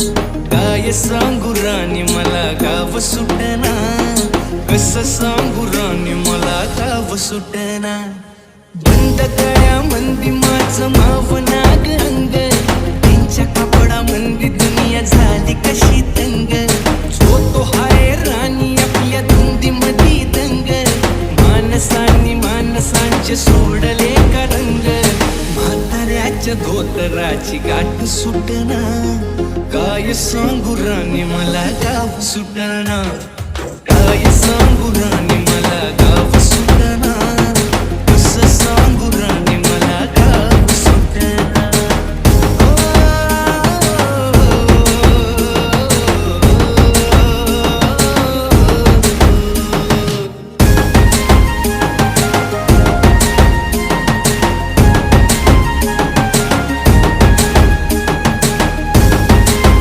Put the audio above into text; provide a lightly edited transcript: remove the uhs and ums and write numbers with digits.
काय सांगू राणी मला गाव सुटना, कसं सांगू राणी मला गाव सुटना. बंद गळ्या मंदी माझं माव नाग अंग, त्यांच्या कापडा मंदी दुनिया झाली कशी तंग. जो तो हाय राणी आपल्या धुंदी मधी दंग, माणसांनी माणसांचे सोडले का रंग. म्हाताऱ्याच्या धोतराची गाठ सुटना, काय सांगू राणी मला गाव सुटना. काय सांगू राणी मला गाव